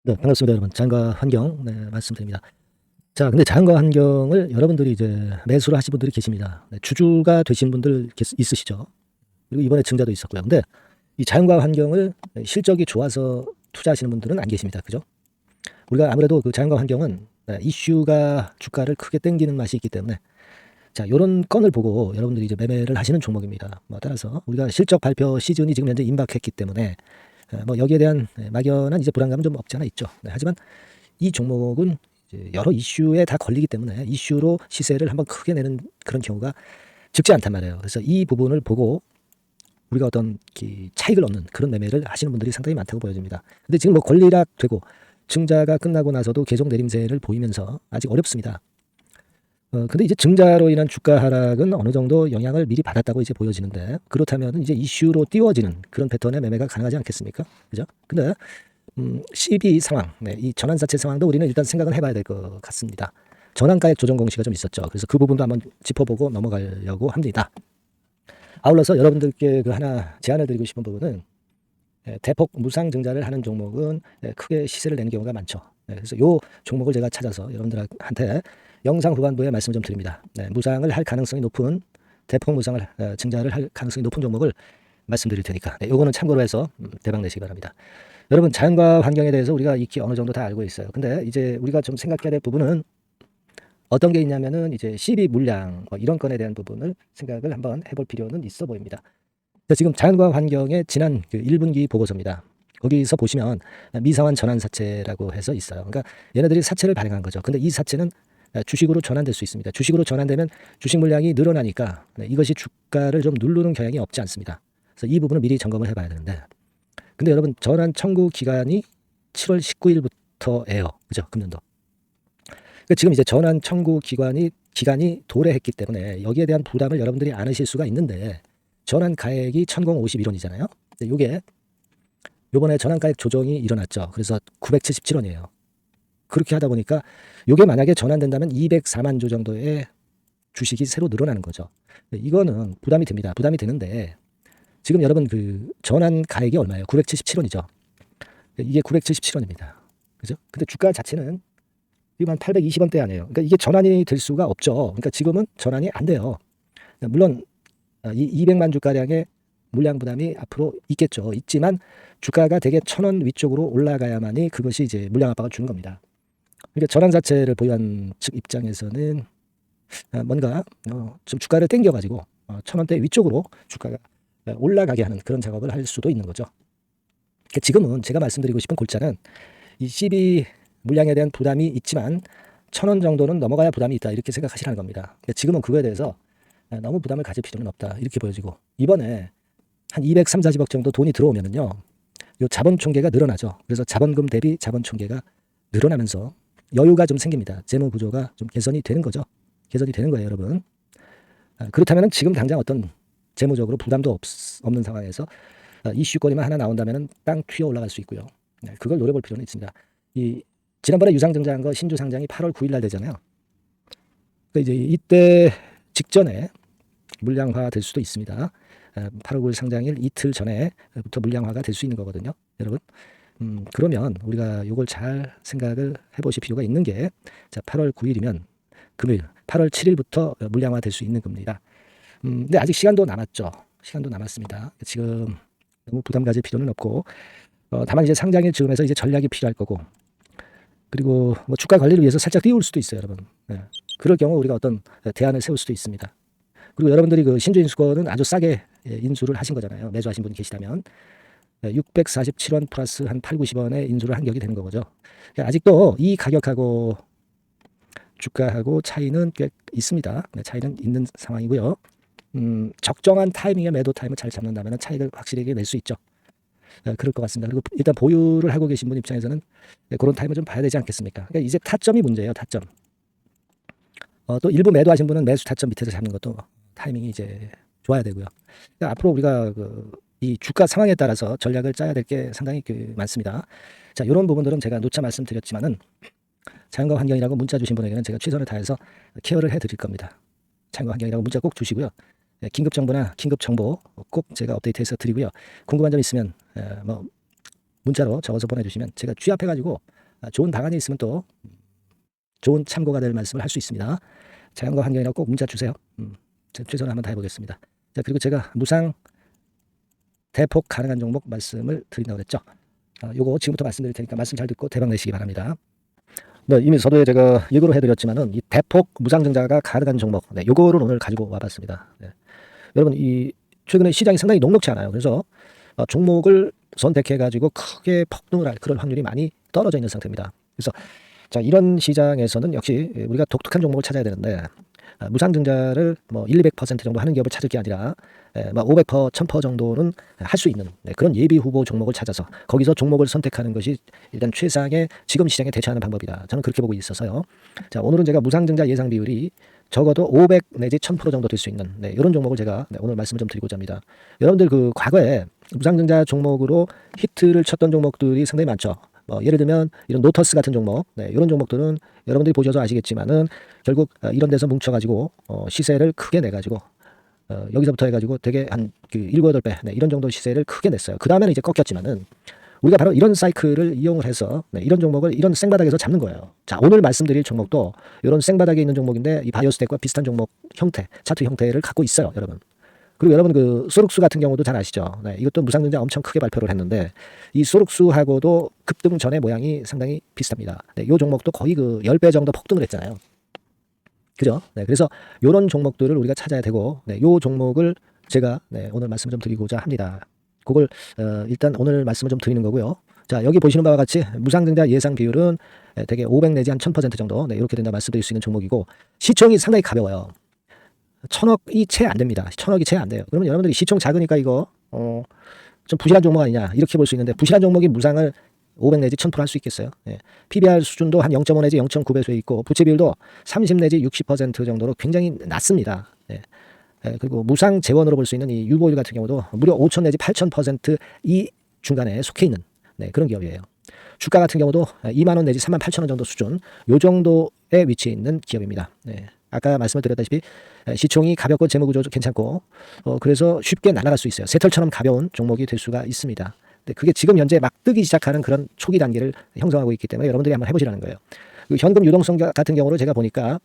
네, 반갑습니다, 여러분. 자연과 환경, 네, 말씀드립니다. 자, 근데 자연과 환경을 여러분들이 이제 매수를 하신 분들이 계십니다. 네, 주주가 되신 분들 있으시죠. 그리고 이번에 증자도 있었고요. 근데 이 자연과 환경을 실적이 좋아서 투자하시는 분들은 안 계십니다. 그죠? 우리가 아무래도 그 자연과 환경은 이슈가 주가를 크게 땡기는 맛이 있기 때문에 자, 요런 건을 보고 여러분들이 이제 매매를 하시는 종목입니다. 뭐 따라서 우리가 실적 발표 시즌이 지금 현재 임박했기 때문에 뭐 여기에 대한 막연한 이제 불안감은 좀 없지 않아 있죠. 네, 하지만 이 종목은 이제 여러 이슈에 다 걸리기 때문에 이슈로 시세를 한번 크게 내는 그런 경우가 적지 않단 말이에요. 그래서 이 부분을 보고 우리가 어떤 차익을 얻는 그런 매매를 하시는 분들이 상당히 많다고 보여집니다. 근데 지금 뭐 권리락 되고 증자가 끝나고 나서도 계속 내림세를 보이면서 아직 어렵습니다. 근데 이제 증자로 인한 주가 하락은 어느 정도 영향을 미리 받았다고 이제 보여지는데 그렇다면 이제 이슈로 띄워지는 그런 패턴의 매매가 가능하지 않겠습니까? 그죠? 근데 CB 상황, 네, 이 전환사채 상황도 우리는 일단 생각은 해봐야 될 것 같습니다. 전환가액 조정 공시가 좀 있었죠. 그래서 그 부분도 한번 짚어보고 넘어가려고 합니다. 아울러서 여러분들께 그 하나 제안을 드리고 싶은 부분은 대폭 무상 증자를 하는 종목은 크게 시세를 내는 경우가 많죠. 그래서 요 종목을 제가 찾아서 여러분들한테 영상 후반부에 말씀을 좀 드립니다. 무상을 할 가능성이 높은 대폭 무상을 증자를 할 가능성이 높은 종목을 말씀드릴 테니까 요거는 참고로 해서 대박 내시기 바랍니다. 여러분 자연과 환경에 대해서 우리가 익히 어느 정도 다 알고 있어요. 근데 이제 우리가 좀 생각해야 될 부분은 어떤 게 있냐면은 이제 시비 물량 뭐 이런 건에 대한 부분을 생각을 한번 해볼 필요는 있어 보입니다. 지금 자연과 환경의 지난 그 1분기 보고서입니다. 거기서 보시면 미사환 전환사채라고 해서 있어요. 그러니까 얘네들이 사채를 발행한 거죠. 근데 이 사채는 주식으로 전환될 수 있습니다. 주식으로 전환되면 주식 물량이 늘어나니까 이것이 주가를 좀 누르는 경향이 없지 않습니다. 그래서 이 부분을 미리 점검을 해봐야 되는데 근데 여러분 전환 청구 기간이 7월 19일부터예요. 그죠? 금년도. 그러니까 지금 이제 전환 청구 기간이 도래했기 때문에 여기에 대한 부담을 여러분들이 안으실 수가 있는데 전환 가액이 1051원이잖아요. 이게 요번에 전환 가액 조정이 일어났죠. 그래서 977원이에요. 그렇게 하다 보니까 이게 만약에 전환된다면 204만 주 정도의 주식이 새로 늘어나는 거죠. 이거는 부담이 됩니다. 부담이 되는데 지금 여러분 그 전환 가액이 얼마예요? 977원이죠. 이게 977원입니다. 그죠? 근데 주가 자체는 지금 한 820원대 아니에요. 그러니까 이게 전환이 될 수가 없죠. 그러니까 지금은 전환이 안 돼요. 물론 이 200만 주가량의 물량 부담이 앞으로 있겠죠. 있지만 주가가 대개 1,000원 위쪽으로 올라가야만이 그것이 이제 물량 압박을 주는 겁니다. 그러니까 전환 자체를 보유한 측 입장에서는 뭔가 좀 주가를 땡겨가지고 1,000원대 위쪽으로 주가가 올라가게 하는 그런 작업을 할 수도 있는 거죠. 그러니까 지금은 제가 말씀드리고 싶은 골자는 이 CB 물량에 대한 부담이 있지만 1,000원 정도는 넘어가야 부담이 있다 이렇게 생각하시라는 겁니다. 그러니까 지금은 그거에 대해서 너무 부담을 가질 필요는 없다 이렇게 보여지고 이번에 한 230, 40억 정도 돈이 들어오면은요 요 자본 총계가 늘어나죠. 그래서 자본금 대비 자본 총계가 늘어나면서 여유가 좀 생깁니다. 재무 구조가 좀 개선이 되는 거죠. 개선이 되는 거예요, 여러분. 그렇다면 지금 당장 어떤 재무적으로 부담도 없는 상황에서 이슈거리만 하나 나온다면 땅 튀어 올라갈 수 있고요. 그걸 노려볼 필요는 있습니다. 지난번에 유상증자한 거 신주 상장이 8월 9일 날 되잖아요. 그러니까 이제 이때 직전에 물량화 될 수도 있습니다. 8월 9일 상장일 이틀 전에부터 물량화가 될 수 있는 거거든요. 여러분. 그러면 우리가 이걸 잘 생각을 해보실 필요가 있는 게 자, 8월 9일이면 금요일 8월 7일부터 물량화 될 수 있는 겁니다. 근데 아직 시간도 남았죠. 시간도 남았습니다. 지금 너무 부담 가질 필요는 없고 다만 이제 상장일 즈음에서 이제 전략이 필요할 거고 그리고 뭐 주가 관리를 위해서 살짝 띄울 수도 있어요, 여러분. 그럴 경우 우리가 어떤 대안을 세울 수도 있습니다. 그리고 여러분들이 그 신주 인수권은 아주 싸게 인수를 하신 거잖아요. 매수하신 분이 계시다면 647원 플러스 한 8, 90원에 인수를 한 격이 되는 거죠. 그러니까 아직도 이 가격하고 주가하고 차이는 꽤 있습니다. 차이는 있는 상황이고요. 적정한 타이밍에 매도 타임을 잘 잡는다면 차익을 확실하게 낼 수 있죠. 그럴 것 같습니다. 그리고 일단 보유를 하고 계신 분 입장에서는 그런 타임을 좀 봐야 되지 않겠습니까? 그러니까 이제 타점이 문제예요. 타점. 또 일부 매도하신 분은 매수 타점 밑에서 잡는 것도 타이밍이 이제 좋아야 되고요. 그러니까 앞으로 우리가 이 주가 상황에 따라서 전략을 짜야 될 게 상당히 많습니다. 자, 이런 부분들은 제가 누차 말씀드렸지만은 자연과 환경이라고 문자 주신 분에게는 제가 최선을 다해서 케어를 해드릴 겁니다. 자연과 환경이라고 문자 꼭 주시고요. 긴급 정보나 긴급 정보 꼭 제가 업데이트해서 드리고요. 궁금한 점 있으면 뭐 문자로 적어서 보내주시면 제가 취합해가지고 좋은 방안이 있으면 또 좋은 참고가 될 말씀을 할 수 있습니다. 자연과 환경이라고 꼭 문자 주세요. 제가 최선을 한번 다해보겠습니다. 자, 그리고 제가 무상 대폭 가능한 종목 말씀을 드린다고 그랬죠. 요거 지금부터 말씀드릴 테니까 말씀 잘 듣고 대박 내시기 바랍니다. 네, 이미 서두에 제가 예고로 해드렸지만은 이 대폭 무상증자가 가능한 종목, 네, 요거를 오늘 가지고 와봤습니다. 네. 여러분, 이 최근에 시장이 상당히 녹록치 않아요. 그래서 종목을 선택해가지고 크게 폭등을 할 그런 확률이 많이 떨어져 있는 상태입니다. 그래서 자, 이런 시장에서는 역시 우리가 독특한 종목을 찾아야 되는데 무상증자를 뭐 1, 200% 정도 하는 기업을 찾을 게 아니라 500%, 1000% 정도는 할 수 있는 그런 예비 후보 종목을 찾아서 거기서 종목을 선택하는 것이 일단 최상의 지금 시장에 대처하는 방법이다. 저는 그렇게 보고 있어서요. 자, 오늘은 제가 무상증자 예상 비율이 적어도 500 내지 1000% 정도 될 수 있는 이런 종목을 제가 오늘 말씀을 좀 드리고자 합니다. 여러분들 그 과거에 무상증자 종목으로 히트를 쳤던 종목들이 상당히 많죠. 예를 들면 이런 노터스 같은 종목, 이런 종목들은 여러분들이 보셔서 아시겠지만은 결국 이런 데서 뭉쳐가지고 시세를 크게 내가지고 여기서부터 해가지고 되게 한 7, 8배 이런 정도 시세를 크게 냈어요. 그 다음에는 이제 꺾였지만은 우리가 바로 이런 사이클을 이용을 해서 이런 종목을 이런 생바닥에서 잡는 거예요. 자, 오늘 말씀드릴 종목도 이런 생바닥에 있는 종목인데 이 바이오스텍과 비슷한 종목 형태, 차트 형태를 갖고 있어요, 여러분. 그리고 여러분 그 소록수 같은 경우도 잘 아시죠? 이것도 무상증자 엄청 크게 발표를 했는데 이 소록수하고도 급등 전의 모양이 상당히 비슷합니다. 이 종목도 거의 그 10배 정도 폭등을 했잖아요. 그죠? 그래서 이런 종목들을 우리가 찾아야 되고 이 종목을 제가 오늘 말씀을 좀 드리고자 합니다. 그걸 일단 오늘 말씀을 좀 드리는 거고요. 자, 여기 보시는 바와 같이 무상증자 예상 비율은 되게 500 내지 한 1000% 정도 이렇게 된다 말씀드릴 수 있는 종목이고 시총이 상당히 가벼워요. 1000억이 채 안 됩니다. 1000억이 채 안 돼요. 그러면 여러분들이 시총 작으니까 이거 좀 부실한 종목 아니냐 이렇게 볼 수 있는데 부실한 종목이 무상을 500 내지 1000% 할 수 있겠어요. PBR 수준도 한 0.5 내지 0.9배수에 있고 부채 비율도 30 내지 60% 정도로 굉장히 낮습니다. 그리고 무상 재원으로 볼 수 있는 이 유보율 같은 경우도 무려 5000 내지 8000% 이 중간에 속해 있는 그런 기업이에요. 주가 같은 경우도 2만 원 내지 3만 8천 원 정도 수준 요 정도에 위치해 있는 기업입니다. 아까 말씀을 드렸다시피 시총이 가볍고 재무구조도 괜찮고 그래서 쉽게 날아갈 수 있어요. 새털처럼 가벼운 종목이 될 수가 있습니다. 근데 그게 지금 현재 막 뜨기 시작하는 그런 초기 단계를 형성하고 있기 때문에 여러분들이 한번 해보시라는 거예요. 그 현금 유동성 같은 경우로 제가 보니까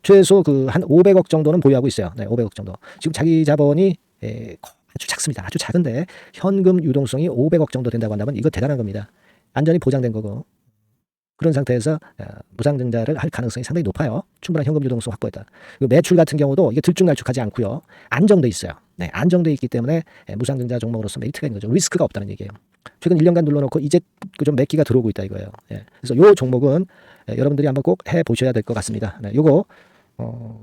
최소 그 한 500억 정도는 보유하고 있어요. 500억 정도. 지금 자기 자본이 아주 작습니다. 아주 작은데 현금 유동성이 500억 정도 된다고 한다면 이거 대단한 겁니다. 안전이 보장된 거고 그런 상태에서 무상증자를 할 가능성이 상당히 높아요. 충분한 현금 유동성 확보했다. 매출 같은 경우도 이게 들쭉날쭉하지 않고요. 안정돼 있어요. 안정돼 있기 때문에 무상증자 종목으로서 메리트가 있는 거죠. 리스크가 없다는 얘기예요. 최근 1년간 눌러놓고 이제 좀 몇 기가 들어오고 있다 이거예요. 그래서 요 종목은 여러분들이 한번 꼭 해보셔야 될 것 같습니다. 요거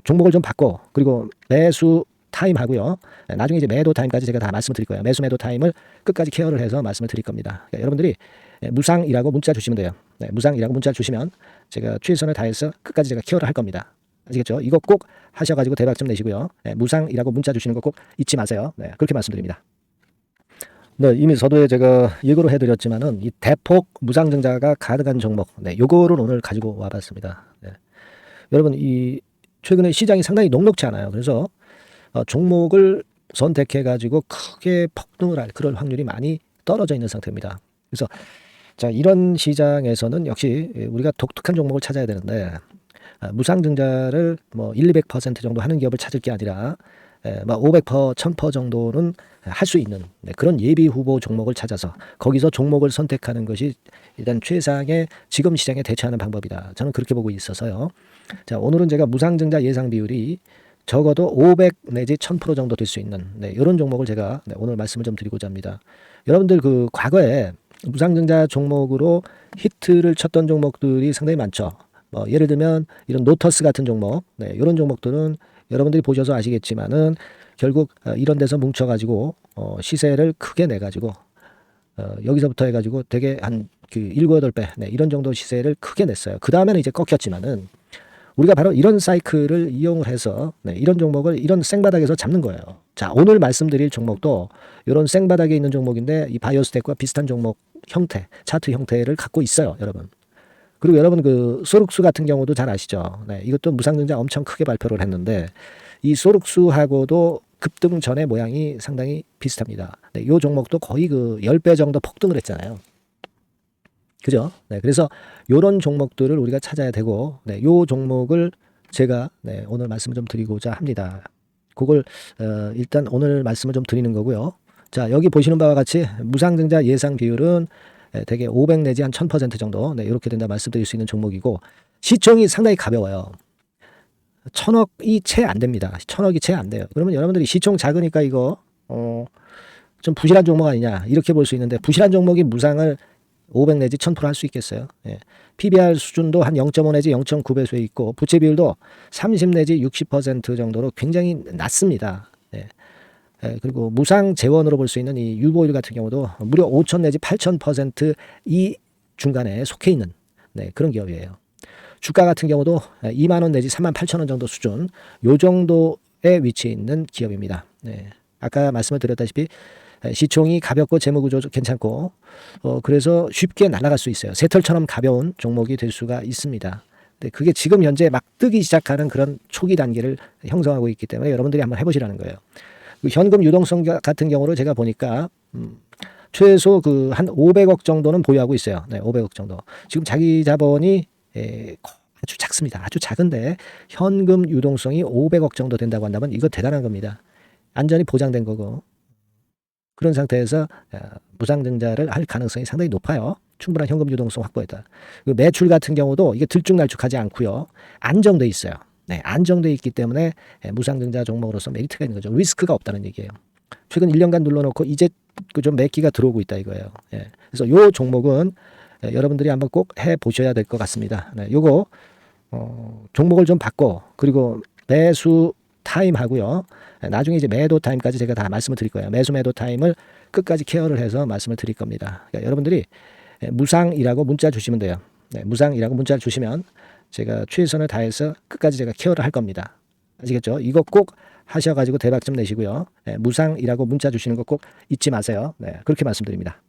종목을 좀 바꿔 그리고 매수 타임 하고요. 나중에 이제 매도 타임까지 제가 다 말씀을 드릴 거예요. 매도 타임을 끝까지 케어를 해서 말씀을 드릴 겁니다. 그러니까 여러분들이 무상이라고 문자 주시면 돼요. 무상이라고 문자 주시면 제가 최선을 다해서 끝까지 제가 케어를 할 겁니다. 아시겠죠? 이거 꼭 하셔가지고 대박 좀 내시고요. 무상이라고 문자 주시는 거 꼭 잊지 마세요. 그렇게 말씀드립니다. 이미 서두에 제가 예고로 해드렸지만은 이 대폭 무상증자가 가능한 종목, 요거를 오늘 가지고 와봤습니다. 여러분, 이 최근에 시장이 상당히 녹록치 않아요. 그래서 종목을 선택해가지고 크게 폭등을 할 그럴 확률이 많이 떨어져 있는 상태입니다. 그래서 자, 이런 시장에서는 역시 우리가 독특한 종목을 찾아야 되는데 무상증자를 뭐 1, 200% 정도 하는 기업을 찾을 게 아니라 500%, 1000% 정도는 할 수 있는 그런 예비 후보 종목을 찾아서 거기서 종목을 선택하는 것이 일단 최상의 지금 시장에 대처하는 방법이다. 저는 그렇게 보고 있어서요. 자, 오늘은 제가 무상증자 예상 비율이 적어도 500 내지 1000% 정도 될 수 있는 이런 종목을 제가 오늘 말씀을 좀 드리고자 합니다. 여러분들 그 과거에 무상증자 종목으로 히트를 쳤던 종목들이 상당히 많죠. 예를 들면 이런 노터스 같은 종목, 이런 종목들은 여러분들이 보셔서 아시겠지만은 결국 이런 데서 뭉쳐가지고 시세를 크게 내가지고 여기서부터 해가지고 되게 한 7, 8배 이런 정도 시세를 크게 냈어요. 그 다음에는 이제 꺾였지만은 우리가 바로 이런 사이클을 이용을 해서 이런 종목을 이런 생바닥에서 잡는 거예요. 자, 오늘 말씀드릴 종목도 이런 생바닥에 있는 종목인데 이 바이오스텍과 비슷한 종목 형태, 차트 형태를 갖고 있어요, 여러분. 그리고 여러분 그 소록수 같은 경우도 잘 아시죠? 이것도 무상증자 엄청 크게 발표를 했는데 이 소록수하고도 급등 전의 모양이 상당히 비슷합니다. 이 종목도 거의 그 10배 정도 폭등을 했잖아요. 그죠? 네, 그래서 요런 종목들을 우리가 찾아야 되고, 네, 요 종목을 제가 네, 오늘 말씀을 좀 드리고자 합니다. 그걸 일단 오늘 말씀을 좀 드리는 거고요. 자, 여기 보시는 바와 같이 무상증자 예상 비율은 대개 500 내지 한 1000% 정도, 네, 이렇게 된다 말씀드릴 수 있는 종목이고, 시총이 상당히 가벼워요. 1000억이 채 안 됩니다. 1000억이 채 안 돼요. 그러면 여러분들이 시총 작으니까 이거 좀 부실한 종목 아니냐 이렇게 볼 수 있는데, 부실한 종목이 무상을 500 내지 1000% 할 수 있겠어요. 예. PBR 수준도 한 0.5 내지 0.9배수에 있고, 부채 비율도 30 내지 60% 정도로 굉장히 낮습니다. 예. 예, 그리고 무상 재원으로 볼 수 있는 이 유보율 같은 경우도 무려 5000 내지 8000% 이 중간에 속해 있는 네, 그런 기업이에요. 주가 같은 경우도 2만 원 내지 3만 8천 원 정도 수준, 요 정도에 위치해 있는 기업입니다. 네. 아까 말씀을 드렸다시피 시총이 가볍고 재무구조 괜찮고, 그래서 쉽게 날아갈 수 있어요. 새털처럼 가벼운 종목이 될 수가 있습니다. 근데 그게 지금 현재 막 뜨기 시작하는 그런 초기 단계를 형성하고 있기 때문에 여러분들이 한번 해보시라는 거예요. 그 현금 유동성 같은 경우로 제가 보니까 최소 그 한 500억 정도는 보유하고 있어요. 네, 500억 정도. 지금 자기 자본이 아주 작습니다. 아주 작은데 현금 유동성이 500억 정도 된다고 한다면 이거 대단한 겁니다. 안전이 보장된 거고, 그런 상태에서 무상증자를 할 가능성이 상당히 높아요. 충분한 현금 유동성 확보했다. 매출 같은 경우도 이게 들쭉날쭉하지 않고요. 안정돼 있어요. 네, 안정돼 있기 때문에 무상증자 종목으로서 메리트가 있는 거죠. 리스크가 없다는 얘기예요. 최근 1년간 눌러놓고 이제 좀 매기가 들어오고 있다 이거예요. 예. 그래서 이 종목은 여러분들이 한번 꼭 해보셔야 될 것 같습니다. 네, 요거 종목을 좀 바꿔, 그리고 매수 타임 하고요. 나중에 이제 매도 타임까지 제가 다 말씀을 드릴 거예요. 매수 매도 타임을 끝까지 케어를 해서 말씀을 드릴 겁니다. 그러니까 여러분들이 무상이라고 문자 주시면 돼요. 네, 무상이라고 문자를 주시면 제가 최선을 다해서 끝까지 제가 케어를 할 겁니다. 아시겠죠? 이거 꼭 하셔가지고 대박 좀 내시고요. 네, 무상이라고 문자 주시는 거 꼭 잊지 마세요. 네, 그렇게 말씀드립니다.